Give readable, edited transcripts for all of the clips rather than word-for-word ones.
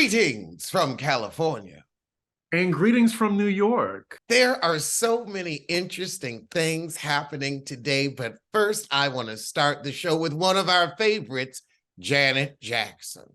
Greetings from California. And greetings from New York. There are so many interesting things happening today, but first I want to start the show with one of our favorites, Janet Jackson.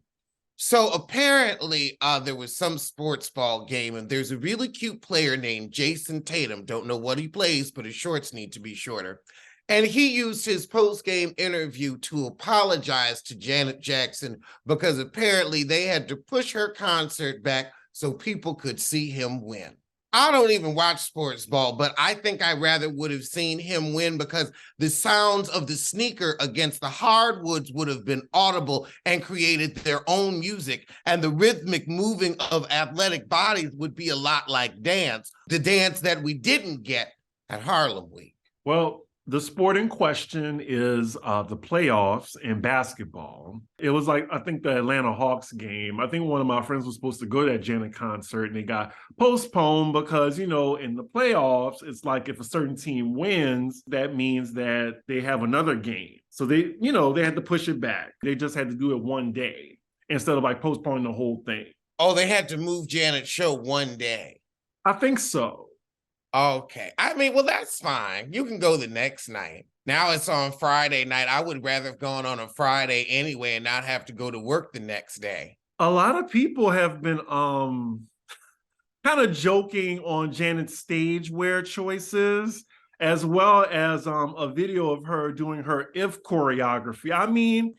So apparently there was some sports ball game and there's a really cute player named Jason Tatum. Don't know what he plays, but his shorts need to be shorter. And he used his post-game interview to apologize to Janet Jackson because apparently they had to push her concert back so people could see him win. I don't even watch sports ball, but I think I rather would have seen him win because the sounds of the sneaker against the hardwoods would have been audible and created their own music. And the rhythmic moving of athletic bodies would be a lot like dance, the dance that we didn't get at Harlem Week. Well, the sport in question is the playoffs in basketball. It was like, I think the Atlanta Hawks game. I think one of my friends was supposed to go to that Janet concert and it got postponed because, in the playoffs, it's like if a certain team wins, that means that they have another game. So they had to push it back. They just had to do it one day instead of like postponing the whole thing. Oh, they had to move Janet's show one day. I think so. Okay. I mean, well, that's fine. You can go the next night. Now it's on Friday night. I would rather have gone on a Friday anyway and not have to go to work the next day. A lot of people have been kind of joking on Janet's stage wear choices, as well as a video of her doing her If choreography. I mean,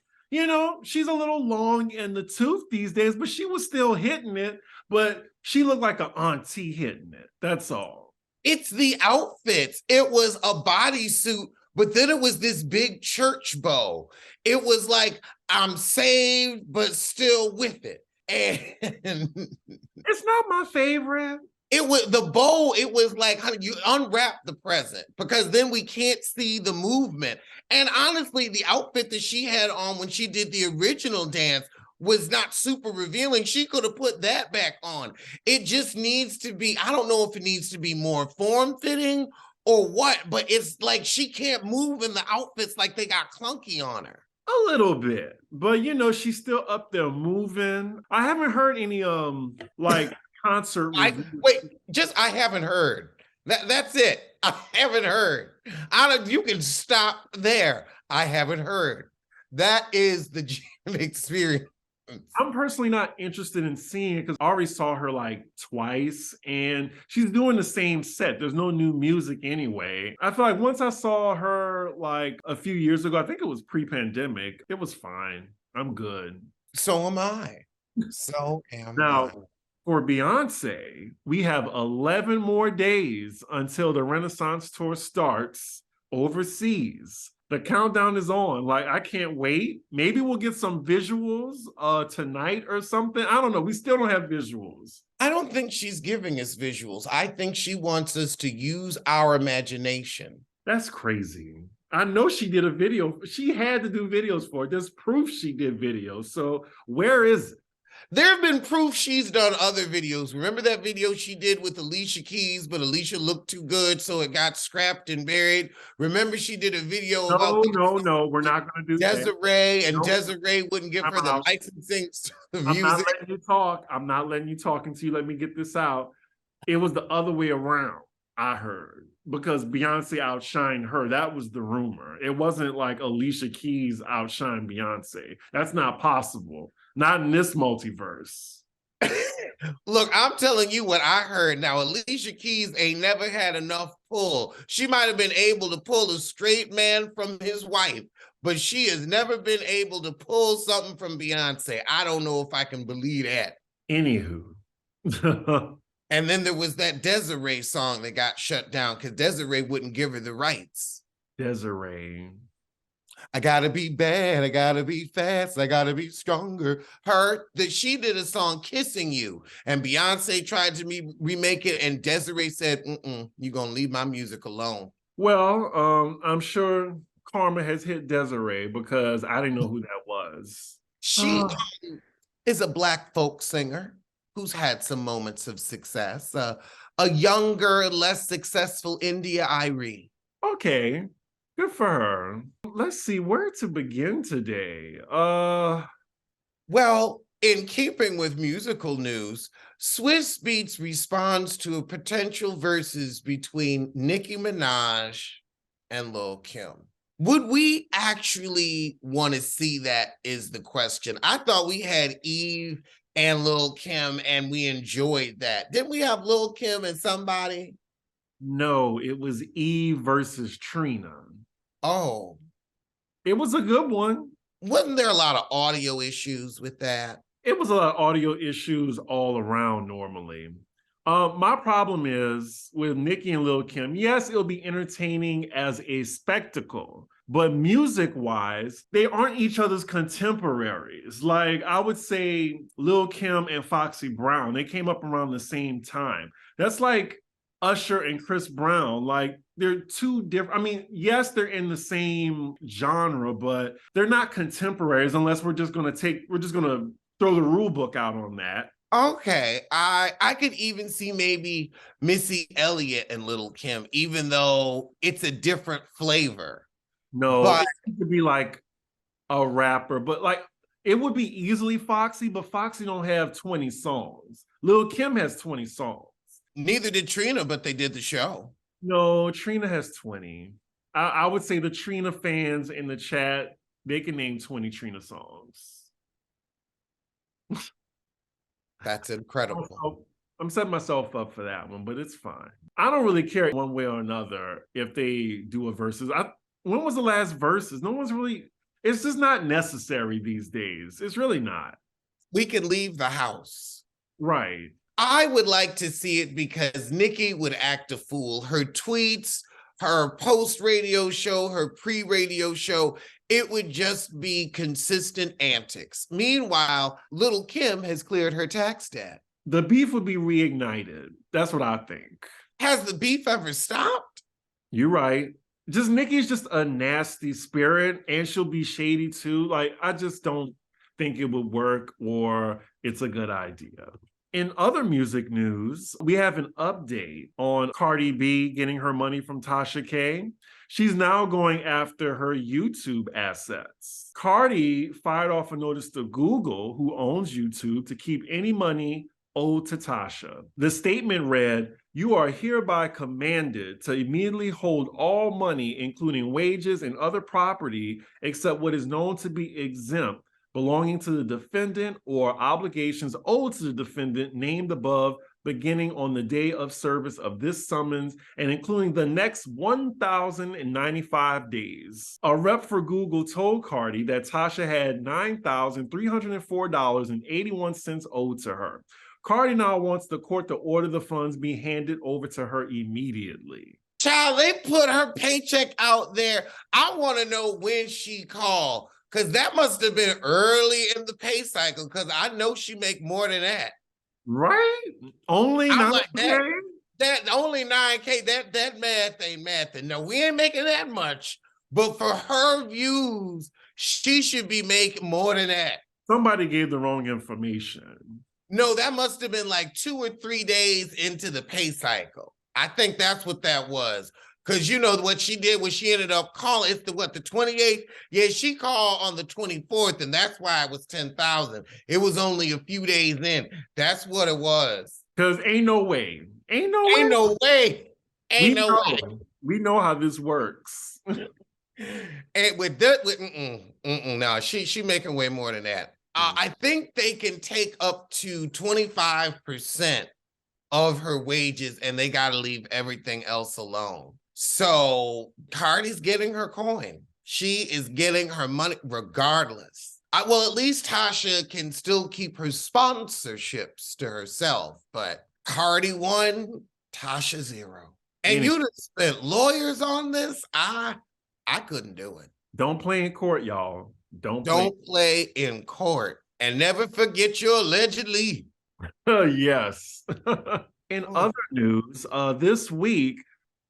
she's a little long in the tooth these days, but she was still hitting it. But she looked like an auntie hitting it. That's all. It's the outfits. It was a bodysuit, but then it was this big church bow. It was like, I'm saved, but still with it. And it's not my favorite. It was the bow. It was like, honey, you unwrap the present because then we can't see the movement. And honestly, the outfit that she had on when she did the original dance was not super revealing. She could have put that back on. It just needs to be, I don't know if it needs to be more form-fitting or what, but it's like she can't move in the outfits like they got clunky on her. A little bit, but she's still up there moving. I haven't heard any concert. I haven't heard. That's it. I haven't heard. You can stop there. I haven't heard. That is the experience. I'm personally not interested in seeing it because I already saw her like twice and she's doing the same set. There's no new music anyway. I feel like once I saw her like a few years ago, I think it was pre-pandemic, it was fine. I'm good. So am I. So am now, I. For Beyoncé, we have 11 more days until the Renaissance tour starts overseas. The countdown is on. Like, I can't wait. Maybe we'll get some visuals tonight or something. I don't know. We still don't have visuals. I don't think she's giving us visuals. I think she wants us to use our imagination. That's crazy. I know she did a video. She had to do videos for it. There's proof she did videos. So where is it? There have been proof she's done other videos. Remember that video she did with Alicia Keys, but Alicia looked too good, so it got scrapped and buried. Remember she did a video about... No, we're not going to do Desiree, and Desiree wouldn't give her the licensing to the music. I'm not letting you talk. I'm not letting you talk until you let me get this out. It was the other way around, I heard, because Beyonce outshined her. That was the rumor. It wasn't like Alicia Keys outshined Beyonce. That's not possible. Not in this multiverse. Look, I'm telling you what I heard. Now, Alicia Keys ain't never had enough pull. She might have been able to pull a straight man from his wife, but she has never been able to pull something from Beyonce. I don't know if I can believe that. Anywho. And then there was that Desiree song that got shut down because Desiree wouldn't give her the rights. Desiree. I gotta be bad, I gotta be fast, I gotta be stronger. She did a song, Kissing You, and Beyonce tried to remake it, and Desiree said, you're gonna leave my music alone. Well, I'm sure karma has hit Desiree because I didn't know who that was. She is a Black folk singer who's had some moments of success. A younger, less successful India Irie. Okay. Good for her. Let's see where to begin today. Well, In keeping with musical news, Swiss Beats responds to a potential versus between Nicki Minaj and Lil Kim. Would we actually want to see that is the question. I thought we had Eve and Lil Kim and we enjoyed that. Didn't we have Lil Kim and somebody? No, it was Eve versus Trina. Oh, It was a good one. wasn't there a lot of audio issues with that? It was a lot of audio issues all around normally. My problem is with Nicki and Lil Kim, yes, it'll be entertaining as a spectacle, but music-wise, they aren't each other's contemporaries. Like, I would say Lil Kim and Foxy Brown, they came up around the same time. That's like Usher and Chris Brown. Like, they're two different. I mean, yes, they're in the same genre, but they're not contemporaries unless we're just gonna throw the rule book out on that. Okay, I could even see maybe Missy Elliott and Little Kim, even though it's a different flavor. No, But it could be like a rapper, but like it would be easily Foxy, but Foxy don't have 20 songs. Lil Kim has 20 songs. neither did Trina, but they did the show. No, Trina has 20. I would say the Trina fans in the chat, they can name 20 Trina songs. That's incredible. I'm setting myself up for that one, but it's fine. I don't really care one way or another if they do a versus. When was the last versus? No one's really, it's just not necessary these days. It's really not. We can leave the house. Right. I would like to see it because Nicki would act a fool. Her tweets, her post-radio show, her pre-radio show, it would just be consistent antics. Meanwhile, Little Kim has cleared her tax debt. The beef would be reignited. That's what I think. Has the beef ever stopped? You're right. Just Nicki's just a nasty spirit and she'll be shady too. Like, I just don't think it would work or it's a good idea. In other music news, we have an update on Cardi B getting her money from Tasha K. She's now going after her YouTube assets. Cardi fired off a notice to Google, who owns YouTube, to keep any money owed to Tasha. The statement read, "You are hereby commanded to immediately hold all money, including wages and other property, except what is known to be exempt, belonging to the defendant or obligations owed to the defendant named above, beginning on the day of service of this summons and including the next 1,095 days." A rep for Google told Cardi that Tasha had $9,304.81 owed to her. Cardi now wants the court to order the funds be handed over to her immediately. Child, they put her paycheck out there. I want to know when she called, because that must have been early in the pay cycle, because I know she make more than that. Right? Only I'm 9K? like, that only 9K, that math ain't mathing. No, we ain't making that much. But for her views, she should be making more than that. Somebody gave the wrong information. No, that must have been like 2 or 3 days into the pay cycle. I think that's what that was. Because you know what she did was she ended up calling, it's the 28th? Yeah, she called on the 24th, and that's why it was 10,000. It was only a few days in. That's what it was. Because ain't no way. Ain't no way. Ain't no way. We know how this works. And with that, no, she making way more than that. I think they can take up to 25% of her wages, and they got to leave everything else alone. So Cardi's getting her coin. She is getting her money regardless. Well, at least Tasha can still keep her sponsorships to herself, but Cardi 1, Tasha 0. And you'd have spent lawyers on this? I couldn't do it. Don't play in court, y'all. Don't play in court. And never forget your allegedly. Yes. In other news, this week,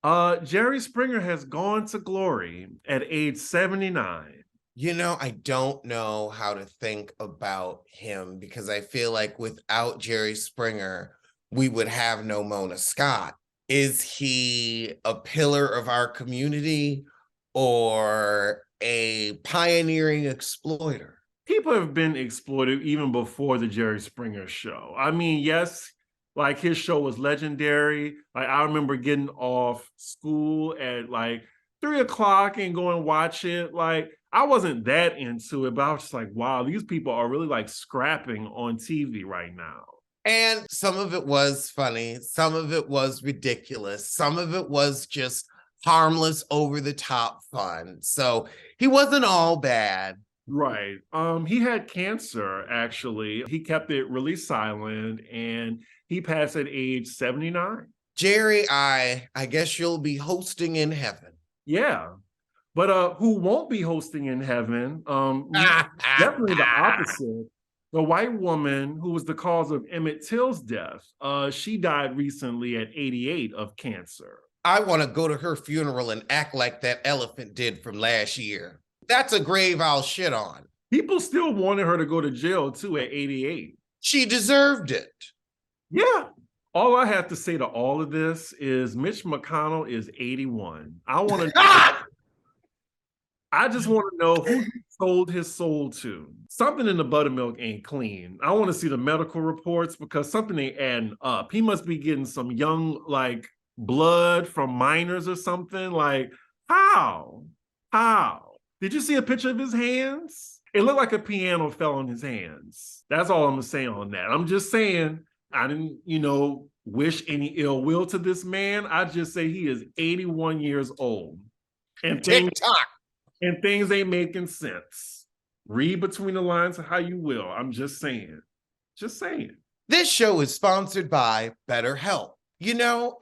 Jerry Springer has gone to glory at age 79. You know, I don't know how to think about him because I feel like without Jerry Springer, we would have no Mona Scott. Is he a pillar of our community or a pioneering exploiter? People have been exploited even before the Jerry Springer show. I mean, yes, like his show was legendary. Like I remember getting off school at like 3 o'clock and going to watch it. Like I wasn't that into it, but I was just like, wow, these people are really like scrapping on TV right now. And some of it was funny, some of it was ridiculous, some of it was just harmless, over the top fun. So he wasn't all bad. Right. He had cancer, actually. He kept it really silent and he passed at age 79. Jerry, I guess you'll be hosting in heaven. Yeah. But who won't be hosting in heaven? Definitely the opposite. The white woman who was the cause of Emmett Till's death. She died recently at 88 of cancer. I want to go to her funeral and act like that elephant did from last year. That's a grave I'll shit on. People still wanted her to go to jail too at 88. She deserved it. Yeah. All I have to say to all of this is Mitch McConnell is 81. I just want to know who he sold his soul to. Something in the buttermilk ain't clean. I want to see the medical reports because something ain't adding up. He must be getting some young, like, blood from minors or something. Like, how? How? Did you see a picture of his hands? It looked like a piano fell on his hands. That's all I'm saying on that. I'm just saying, I didn't, wish any ill will to this man. I just say he is 81 years old. And things ain't making sense. Read between the lines of how you will. I'm just saying. Just saying. This show is sponsored by BetterHelp.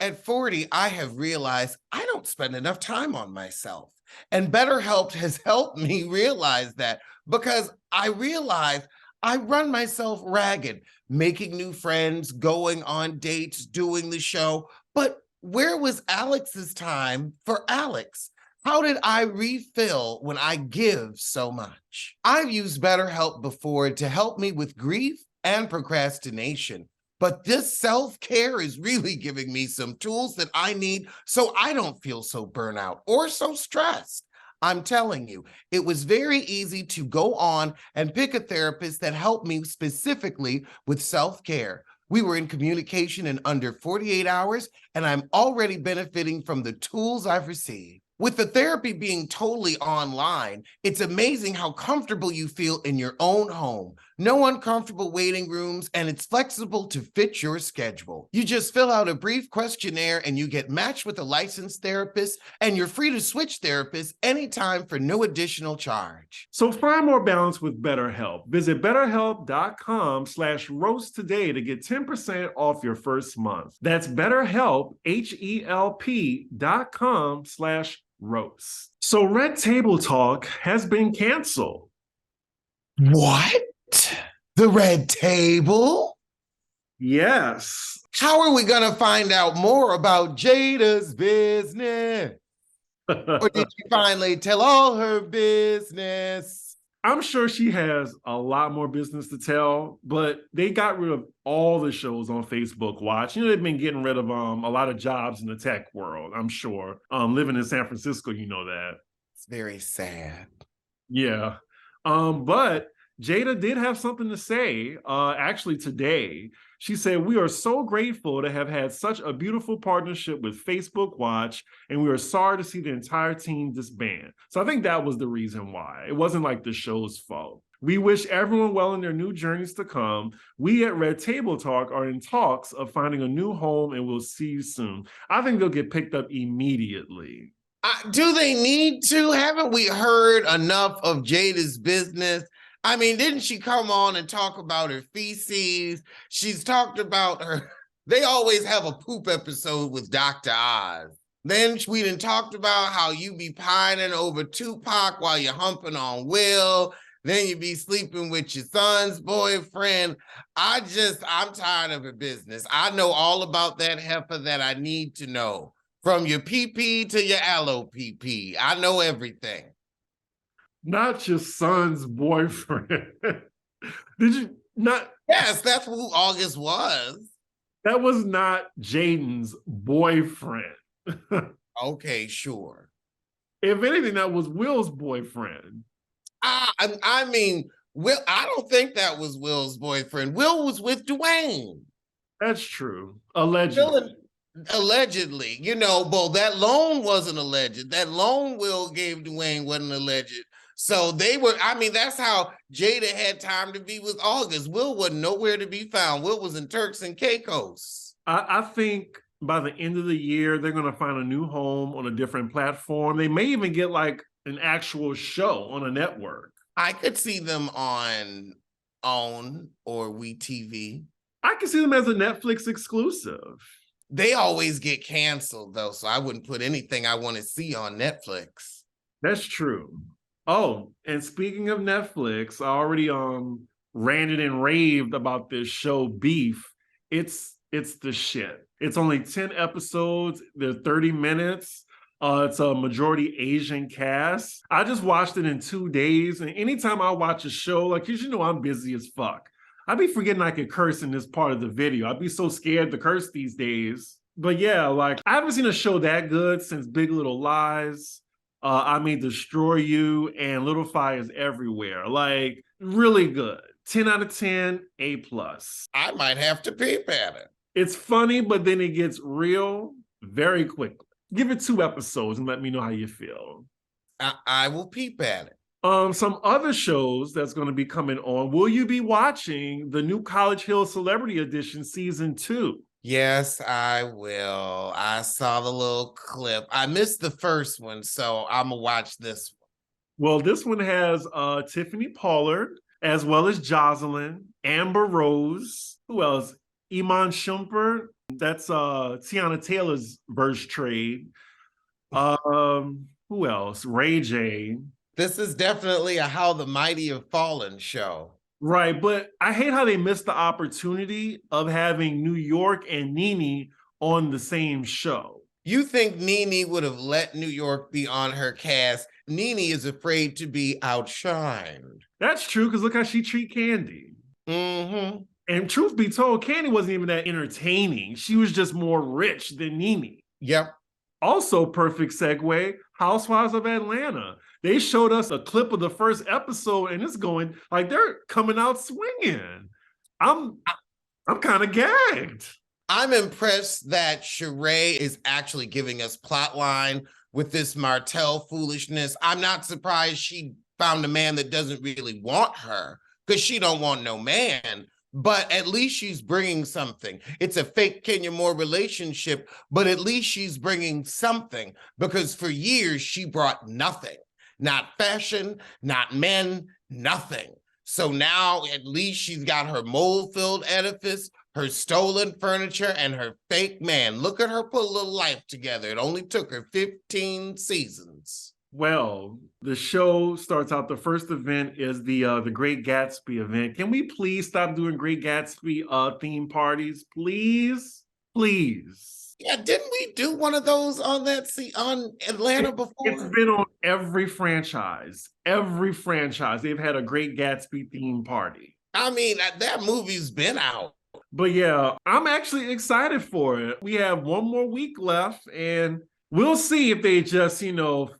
At 40, I have realized I don't spend enough time on myself. And BetterHelp has helped me realize that because I realize I run myself ragged, making new friends, going on dates, doing the show. But where was Alex's time for Alex? How did I refill when I give so much? I've used BetterHelp before to help me with grief and procrastination, but this self-care is really giving me some tools that I need so I don't feel so burnout or so stressed. I'm telling you, it was very easy to go on and pick a therapist that helped me specifically with self-care. We were in communication in under 48 hours, and I'm already benefiting from the tools I've received. With the therapy being totally online, it's amazing how comfortable you feel in your own home. No uncomfortable waiting rooms, and it's flexible to fit your schedule. You just fill out a brief questionnaire and you get matched with a licensed therapist, and you're free to switch therapists anytime for no additional charge. So find more balance with BetterHelp. Visit betterhelp.com/roast today to get 10% off your first month. That's BetterHelp, HELP.com/roast. So Red Table Talk has been canceled. What? The Red Table? Yes. How are we going to find out more about Jada's business? Or did she finally tell all her business? I'm sure she has a lot more business to tell, but they got rid of all the shows on Facebook Watch. They've been getting rid of a lot of jobs in the tech world, I'm sure. Living in San Francisco, you know that. It's very sad. Yeah. But Jada did have something to say, actually today. She said, "We are so grateful to have had such a beautiful partnership with Facebook Watch, and we are sorry to see the entire team disband." So I think that was the reason why. It wasn't like the show's fault. "We wish everyone well in their new journeys to come. We at Red Table Talk are in talks of finding a new home, and we'll see you soon." I think they'll get picked up immediately. Do they need to? Haven't we heard enough of Jada's business? I mean, didn't she come on and talk about her feces? She's talked about her. They always have a poop episode with Dr. Oz. Then we done talked about how you be pining over Tupac while you're humping on Will. Then you be sleeping with your son's boyfriend. I'm tired of her business. I know all about that heifer that I need to know. From your PP to your aloe PP. I know everything. Not your son's boyfriend. Did you not? Yes, that's who August was. That was not Jaden's boyfriend. Okay, sure. If anything, that was Will's boyfriend. I mean, Will, I don't think that was Will's boyfriend. Will was with Dwayne. That's true. Allegedly. Will, allegedly, well, that loan wasn't alleged. That loan Will gave Dwayne wasn't alleged. So they were, I mean, that's how Jada had time to be with August. Will wasn't nowhere to be found. Will was in Turks and Caicos. I think by the end of the year, they're going to find a new home on a different platform. They may even get like an actual show on a network. I could see them on OWN or WeTV. I can see them as a Netflix exclusive. They always get canceled though, so I wouldn't put anything I want to see on Netflix. That's true. Oh, and speaking of Netflix, I already ranted and raved about this show Beef. It's the shit. It's only 10 episodes. They're 30 minutes. It's a majority Asian cast. I just watched it in 2 days. And anytime I watch a show, like, cause I'm busy as fuck. I'd be forgetting I could curse in this part of the video. I'd be so scared to curse these days. But yeah, like, I haven't seen a show that good since Big Little Lies. I May Destroy You and Little Fires Everywhere. Like, really good. 10 out of 10, A+. I might have to peep at it. It's funny, but then it gets real very quickly. Give it 2 episodes and let me know how you feel. I will peep at it. Some other shows that's going to be coming on. Will you be watching the new College Hill Celebrity Edition Season 2? Yes, I will. I saw the little clip. I missed the first one, so I'm going to watch this one. Well, this one has Tiffany Pollard, as well as Jocelyn, Amber Rose, who else? Iman Shumpert. That's Tiana Taylor's verse trade. Who else? Ray J. This is definitely a How the Mighty Have Fallen show. Right, but I hate how they missed the opportunity of having New York and Nene on the same show. You think Nene would have let New York be on her cast? Nene is afraid to be outshined. That's true, because look how she treat Candy. Mm-hmm. And truth be told, Candy wasn't even that entertaining. She was just more rich than Nene. Yep. Also, perfect segue, Housewives of Atlanta. They showed us a clip of the first episode, and it's going like they're coming out swinging. I'm kind of gagged. I'm impressed that Sheree is actually giving us plotline with this Martell foolishness. I'm not surprised she found a man that doesn't really want her, because she don't want no man. But at least she's bringing something. It's a fake Kenya Moore relationship, but at least she's bringing something, because for years she brought nothing. Not fashion, not men, nothing. So now at least she's got her mold-filled edifice, her stolen furniture, and her fake man. Look at her put a little life together. It only took her 15 seasons. Well, the show starts out, the first event is the Great Gatsby event. Can we please stop doing Great Gatsby theme parties? Please? Please. Yeah, didn't we do one of those on on Atlanta before? It's been on every franchise. Every franchise. They've had a Great Gatsby theme party. I mean, that movie's been out. But yeah, I'm actually excited for it. We have one more week left, and we'll see if they just,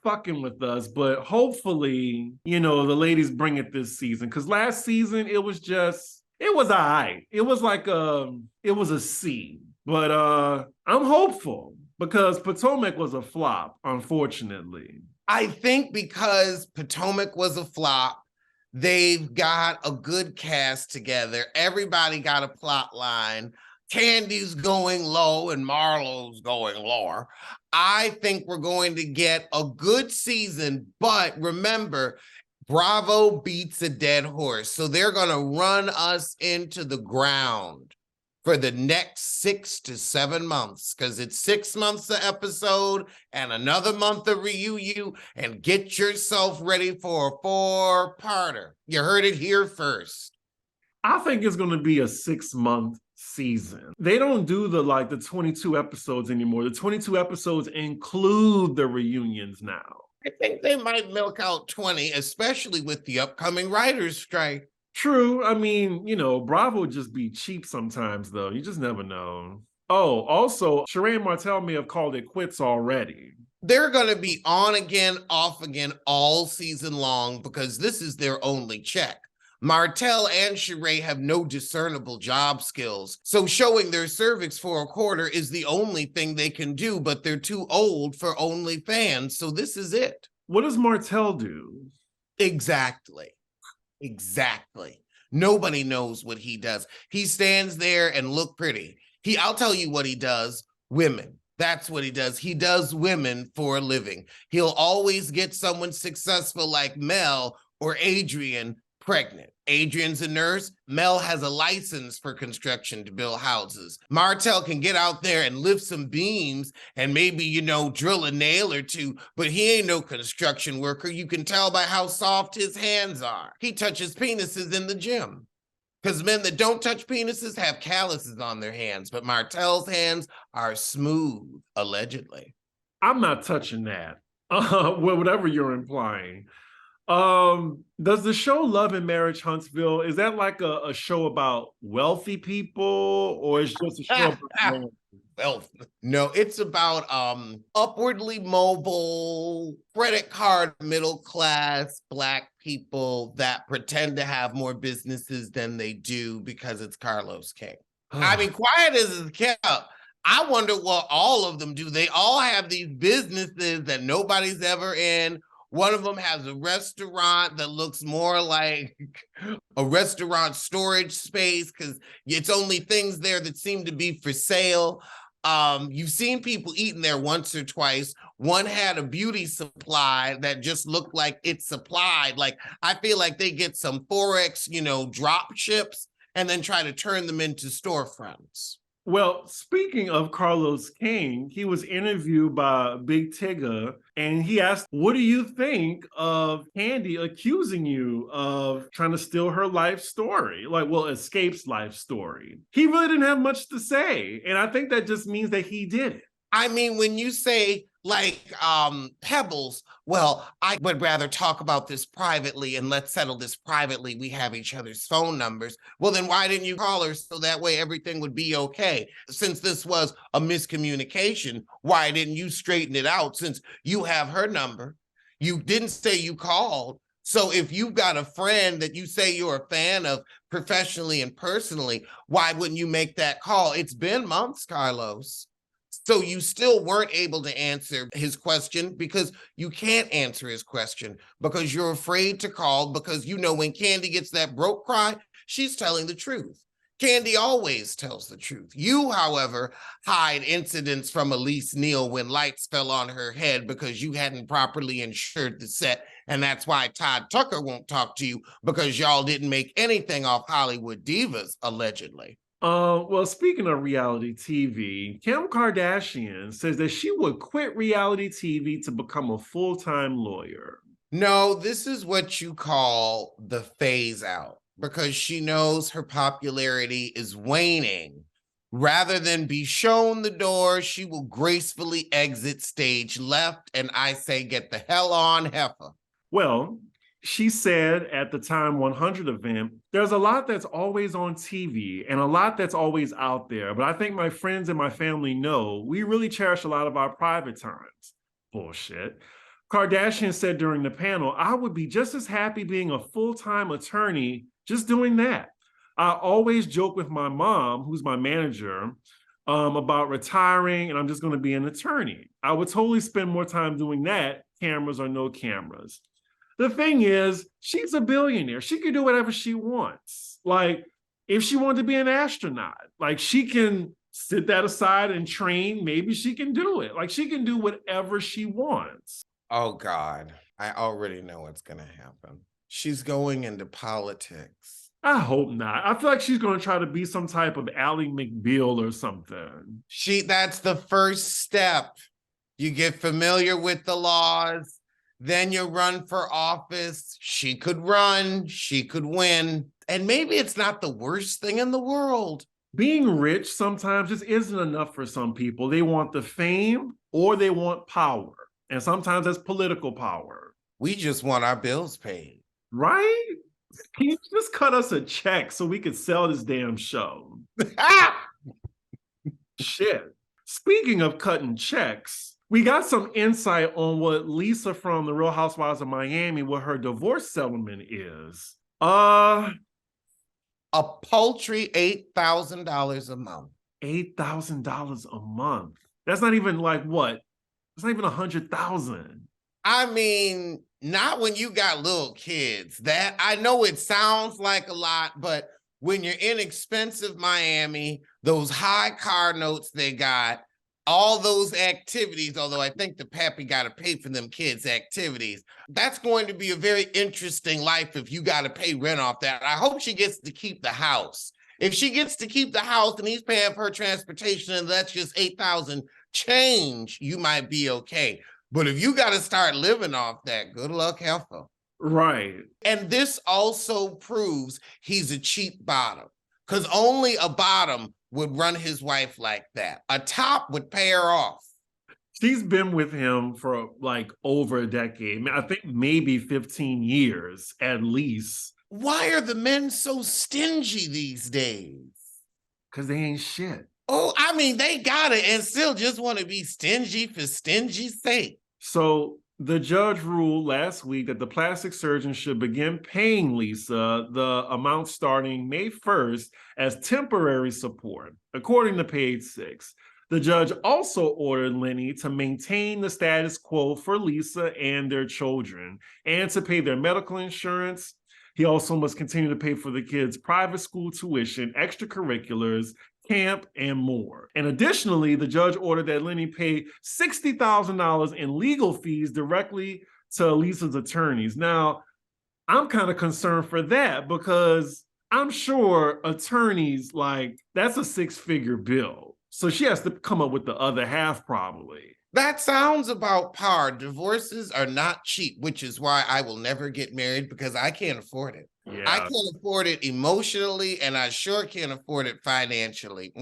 fucking with us. But hopefully, the ladies bring it this season. Because last season, it was all right. It was like it was a C. But I'm hopeful, because Potomac was a flop, unfortunately. I think because Potomac was a flop, they've got a good cast together. Everybody got a plot line. Candy's going low and Marlo's going lower. I think we're going to get a good season, but remember, Bravo beats a dead horse. So they're going to run us into the ground for the next 6 to 7 months, because it's 6 months an episode and another month of reunion, and get yourself ready for a 4-parter. You heard it here first. I think it's going to be a 6-month season. They don't do the 22 episodes anymore. The 22 episodes include the reunions now. I think they might milk out 20, especially with the upcoming writers' strike. True. I mean, Bravo would just be cheap sometimes, though. You just never know. Oh, also, Sheree and Martell may have called it quits already. They're going to be on again, off again all season long, because this is their only check. Martell and Sheree have no discernible job skills, so showing their cervix for a quarter is the only thing they can do, but they're too old for OnlyFans, so this is it. What does Martell do? Exactly. Exactly. Nobody knows what he does. He stands there and look pretty. I'll tell you what he does. Women. That's what he does. He does women for a living. He'll always get someone successful like Mel or Adrian pregnant. Adrian's a nurse. Mel has a license for construction to build houses. Martell can get out there and lift some beams and maybe, drill a nail or two, but he ain't no construction worker. You can tell by how soft his hands are. He touches penises in the gym. Because men that don't touch penises have calluses on their hands, but Martell's hands are smooth, allegedly. I'm not touching that. Whatever you're implying. Does the show Love and Marriage Huntsville, is that like a show about wealthy people, or is just a show about wealth? No, it's about upwardly mobile, credit card, middle class Black people that pretend to have more businesses than they do because it's Carlos King. I mean, quiet as it's kept. I wonder what all of them do. They all have these businesses that nobody's ever in. One of them has a restaurant that looks more like a restaurant storage space because it's only things there that seem to be for sale. You've seen people eating there once or twice. One had a beauty supply that just looked like it's supplied. Like, I feel like they get some Forex, drop ships and then try to turn them into storefronts. Well, speaking of Carlos King, he was interviewed by Big Tigger, and he asked, what do you think of Candy accusing you of trying to steal her life story? Escape's life story. He really didn't have much to say, and I think that just means that he did it. I mean, when you say Pebbles, well, I would rather talk about this privately and let's settle this privately. We have each other's phone numbers. Well, then why didn't you call her so that way everything would be okay? Since this was a miscommunication, why didn't you straighten it out since you have her number? You didn't say you called. So if you've got a friend that you say you're a fan of professionally and personally, why wouldn't you make that call? It's been months, Carlos. So you still weren't able to answer his question because you can't answer his question because you're afraid to call because when Candy gets that broke cry, she's telling the truth. Candy always tells the truth. You, however, hide incidents from Elise Neal when lights fell on her head because you hadn't properly insured the set, and that's why Todd Tucker won't talk to you because y'all didn't make anything off Hollywood Divas, allegedly. Well, speaking of reality TV, Kim Kardashian says that she would quit reality TV to become a full-time lawyer. No, this is what you call the phase out because she knows her popularity is waning. Rather than be shown the door, she will gracefully exit stage left, and I say get the hell on, heifer. Well, she said at the Time 100 event, there's a lot that's always on TV and a lot that's always out there, but I think my friends and my family know we really cherish a lot of our private times. Bullshit. Kardashian said during the panel, I would be just as happy being a full-time attorney just doing that. I always joke with my mom, who's my manager, about retiring and I'm just going to be an attorney. I would totally spend more time doing that, cameras or no cameras. The thing is, she's a billionaire. She can do whatever she wants. Like, if she wanted to be an astronaut, she can sit that aside and train. Maybe she can do it. She can do whatever she wants. Oh, God. I already know what's going to happen. She's going into politics. I hope not. I feel like she's going to try to be some type of Ally McBeal or something. That's the first step. You get familiar with the laws. Then you run for office. She could run, she could win. And maybe it's not the worst thing in the world. Being rich sometimes just isn't enough for some people. They want the fame or they want power. And sometimes that's political power. We just want our bills paid. Right? Can you just cut us a check so we could sell this damn show? Shit. Speaking of cutting checks, we got some insight on what Lisa from The Real Housewives of Miami, what her divorce settlement is. Uh, A paltry $8,000 a month. $8,000 a month. That's not even like what? It's not even 100,000. I mean, not when you got little kids. That I know it sounds like a lot, but when you're in expensive Miami, those high car notes they got, all those activities, although I think the pappy got to pay for them kids' activities, that's going to be a very interesting life if you got to pay rent off that. I hope she gets to keep the house. If she gets to keep the house and he's paying for her transportation and that's just 8,000 change, you might be okay. But if you got to start living off that, good luck, helpful. Right. And this also proves he's a cheap bottom because only a bottom would run his wife like that. A top would pay her off. She's been with him for like over a decade. I think maybe 15 years at least. Why are the men so stingy these days? Because they ain't shit. Oh, I mean, they got it and still just want to be stingy for stingy's sake. So the judge ruled last week that the plastic surgeon should begin paying Lisa the amount starting May 1st as temporary support, according to page 6. The judge also ordered Lenny to maintain the status quo for Lisa and their children and to pay their medical insurance. He also must continue to pay for the kids' private school tuition, extracurriculars, camp, and more. And additionally, the judge ordered that Lenny pay $60,000 in legal fees directly to Lisa's attorneys. Now, I'm kind of concerned for that because I'm sure attorneys, like, that's a six-figure bill. So she has to come up with the other half probably. That sounds about par. Divorces are not cheap, which is why I will never get married because I can't afford it. Yeah. I can't afford it emotionally, and I sure can't afford it financially.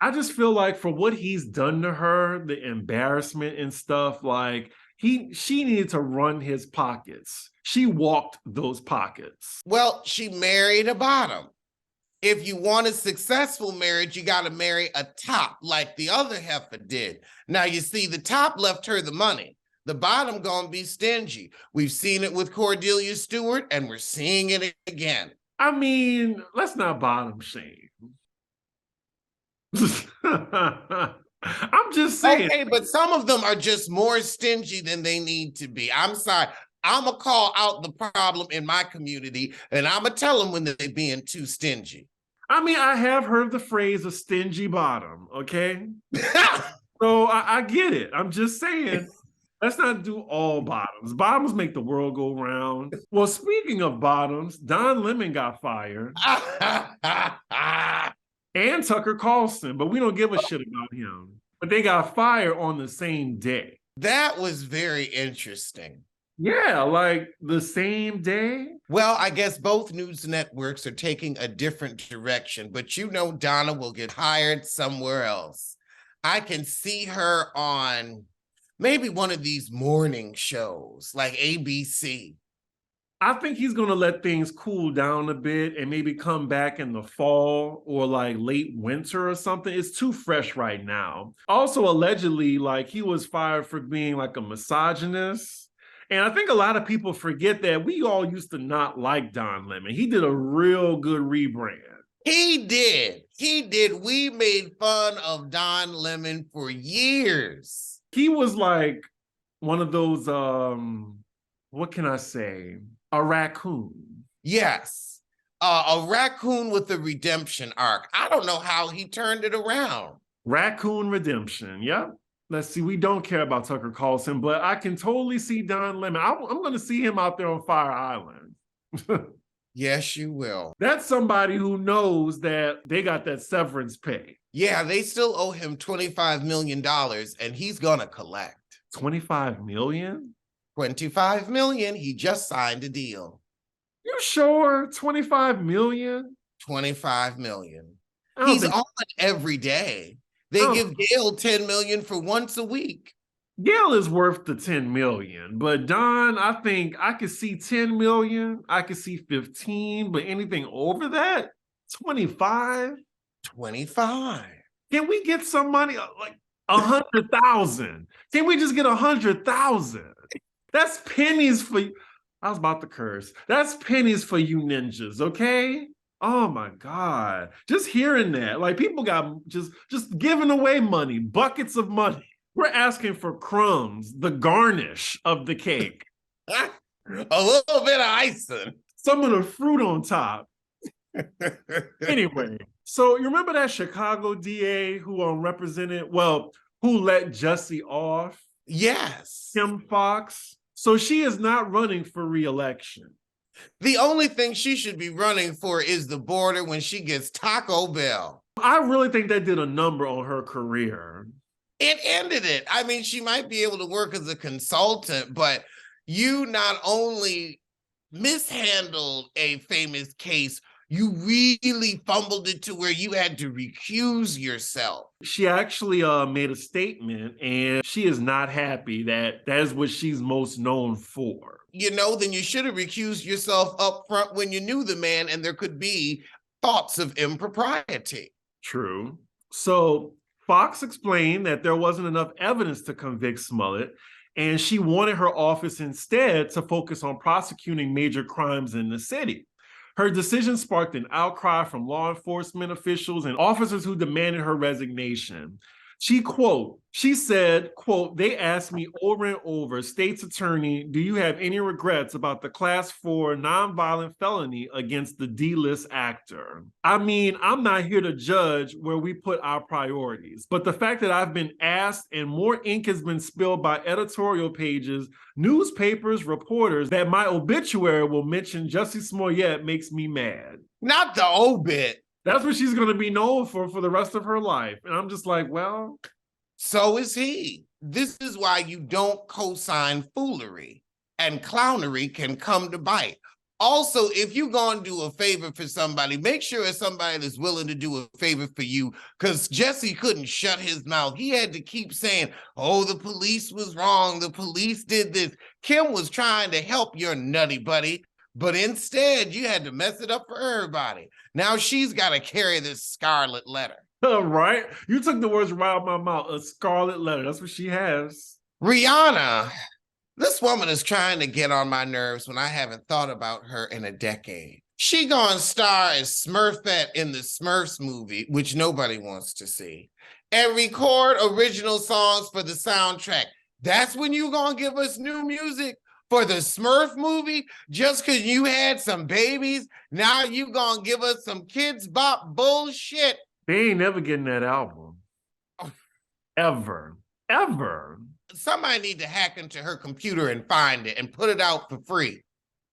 I just feel like for what he's done to her, the embarrassment and stuff, like she needed to run his pockets. She walked those pockets. Well, she married a bottom. If you want a successful marriage, you got to marry a top like the other heifer did. Now, you see, the top left her the money. The bottom gonna be stingy. We've seen it with Cordelia Stewart, and we're seeing it again. I mean, let's not bottom shame. I'm just saying. Okay, but some of them are just more stingy than they need to be. I'm sorry. I'm going to call out the problem in my community, and I'm going to tell them when they're being too stingy. I mean, I have heard the phrase a stingy bottom, okay? So I get it. I'm just saying, let's not do all bottoms. Bottoms make the world go round. Well, speaking of bottoms, Don Lemon got fired. And Tucker Carlson, but we don't give a shit about him. But they got fired on the same day. That was very interesting. Yeah, like the same day. Well, I guess both news networks are taking a different direction, but you know Donna will get hired somewhere else. I can see her on maybe one of these morning shows like ABC. I think he's going to let things cool down a bit and maybe come back in the fall or like late winter or something. It's too fresh right now. Also, allegedly, like he was fired for being like a misogynist. And I think a lot of people forget that we all used to not like Don Lemon. He did a real good rebrand. He did. We made fun of Don Lemon for years. He was like one of those, what can I say? A raccoon. Yes. A raccoon with a redemption arc. I don't know how he turned it around. Raccoon redemption. Yep. Let's see. We don't care about Tucker Carlson, but I can totally see Don Lemon. I'm going to see him out there on Fire Island. Yes, you will. That's somebody who knows that they got that severance pay. Yeah, they still owe him $25 million, and he's going to collect. 25 million? 25 million. He just signed a deal. You sure? 25 million? 25 million. He's on every day. They give Gail 10 million for once a week. Gail is worth the 10 million, but Don, I think I could see 10 million. I could see 15, but anything over that, 25? 25. Can we get some money? Like 100,000. Can we just get 100,000? That's pennies for you. I was about to curse. That's pennies for you ninjas, okay? Oh my God. Just hearing that. Like people got just giving away money, buckets of money. We're asking for crumbs, the garnish of the cake. A little bit of icing. Some of the fruit on top. Anyway, so you remember that Chicago DA who represented, well, who let Jussie off? Yes. Kim Fox. So she is not running for re-election. The only thing she should be running for is the border when she gets Taco Bell. I really think that did a number on her career. It ended it. I mean, she might be able to work as a consultant, but you not only mishandled a famous case, you really fumbled it to where you had to recuse yourself. She actually made a statement, and she is not happy that is what she's most known for. You know, then you should have recused yourself up front when you knew the man and there could be thoughts of impropriety. True. So Fox explained that there wasn't enough evidence to convict Smollett, and she wanted her office instead to focus on prosecuting major crimes in the city. Her decision sparked an outcry from law enforcement officials and officers who demanded her resignation. She said, they asked me over and over, state's attorney, do you have any regrets about the class 4 nonviolent felony against the D-list actor? I mean, I'm not here to judge where we put our priorities, but the fact that I've been asked and more ink has been spilled by editorial pages, newspapers, reporters, that my obituary will mention Jussie Smollett makes me mad. Not the obit. That's what she's going to be known for the rest of her life. And I'm just like, well. So is he. This is why you don't co-sign foolery, and clownery can come to bite. Also, if you're going to do a favor for somebody, make sure it's somebody that's willing to do a favor for you, because Jussie couldn't shut his mouth. He had to keep saying, oh, the police was wrong. The police did this. Kim was trying to help your nutty buddy, but instead you had to mess it up for everybody. Now she's got to carry this scarlet letter. Right? You took the words right out of my mouth. A scarlet letter. That's what she has. Rihanna. This woman is trying to get on my nerves when I haven't thought about her in a decade. She gonna star as Smurfette in the Smurfs movie, which nobody wants to see, and record original songs for the soundtrack. That's when you gonna give us new music for the Smurf movie? Just because you had some babies, now you gonna give us some Kids Bop bullshit? They ain't never getting that album. Ever. Ever. Somebody need to hack into her computer and find it and put it out for free.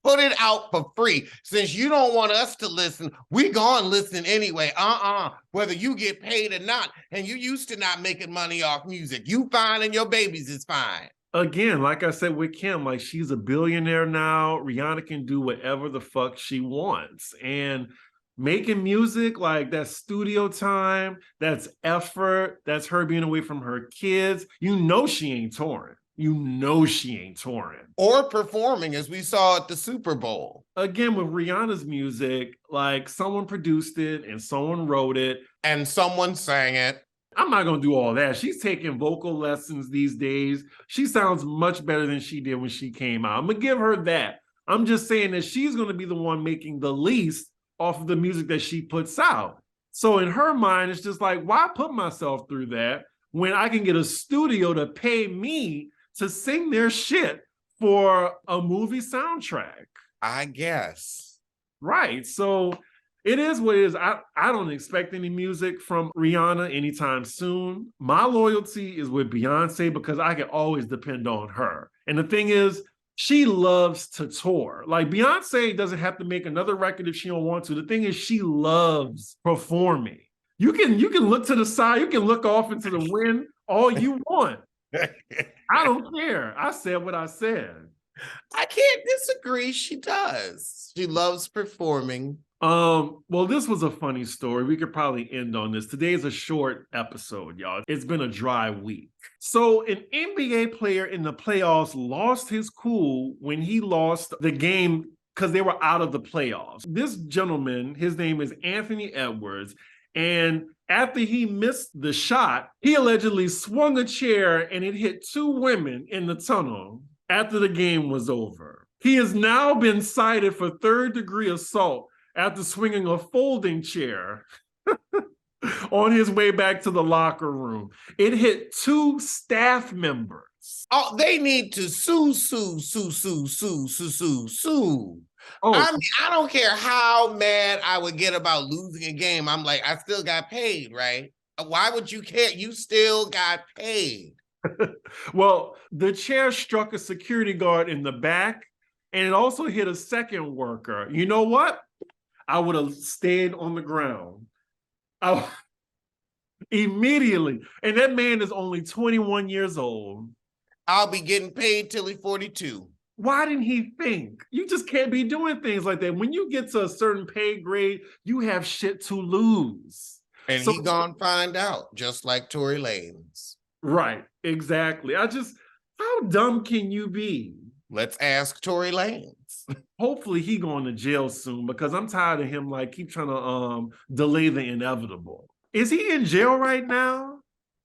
Put it out for free. Since you don't want us to listen, we gonna listen anyway. Whether you get paid or not. And you used to not making money off music. You fine and your babies is fine. Again, like I said with Kim, like she's a billionaire now. Rihanna can do whatever the fuck she wants. And making music, like that's studio time, that's effort, that's her being away from her kids. You know she ain't touring. You know she ain't touring. Or performing, as we saw at the Super Bowl. Again, with Rihanna's music, like someone produced it and someone wrote it. And someone sang it. I'm not going to do all that. She's taking vocal lessons these days. She sounds much better than she did when she came out. I'm going to give her that. I'm just saying that she's going to be the one making the least off of the music that she puts out. So in her mind, it's just like, why put myself through that when I can get a studio to pay me to sing their shit for a movie soundtrack? I guess. Right. So it is what it is. I don't expect any music from Rihanna anytime soon. My loyalty is with Beyoncé because I can always depend on her. And the thing is, she loves to tour. Like Beyoncé doesn't have to make another record if she don't want to. The thing is, she loves performing. You can look to the side, you can look off into the wind all you want. I don't care. I said what I said. I can't disagree. She does. She loves performing. Well, this was a funny story. We could probably end on this. Today is a short episode, y'all. It's been a dry week. So an NBA player in the playoffs lost his cool when he lost the game because they were out of the playoffs. This gentleman, his name is Anthony Edwards, and after he missed the shot, he allegedly swung a chair and it hit two women in the tunnel after the game was over. He has now been cited for third-degree assault after swinging a folding chair on his way back to the locker room. It hit 2 staff members. Oh, they need to sue. Oh, I mean, I don't care how mad I would get about losing a game. I'm like, I still got paid, right? Why would you care? You still got paid. well, the chair struck a security guard in the back, and it also hit a second worker. You know what? I would have stayed on the ground. Immediately. And that man is only 21 years old. I'll be getting paid till he's 42. Why didn't he think? You just can't be doing things like that. When you get to a certain pay grade, you have shit to lose. And he gonna find out, just like Tory Lanez. Right, exactly. How dumb can you be? Let's ask Tory Lanez. Hopefully he going to jail soon, because I'm tired of him keep trying to delay the inevitable. Is he in jail right now?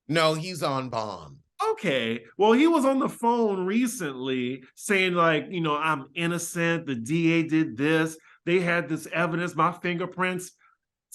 No, he's on bond. Okay. Well, he was on the phone recently saying I'm innocent. The DA did this. They had this evidence, my fingerprints.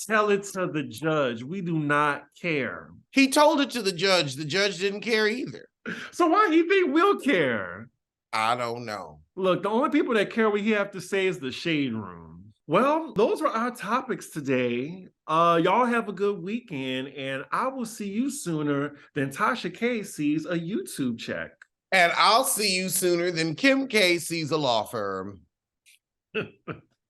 Tell it to the judge. We do not care. He told it to the judge. The judge didn't care either. So why do you think we'll care? I don't know. Look, the only people that care what he have to say is the shade room. Well, those were our topics today. Y'all have a good weekend, and I will see you sooner than Tasha K sees a YouTube check. And I'll see you sooner than Kim K sees a law firm.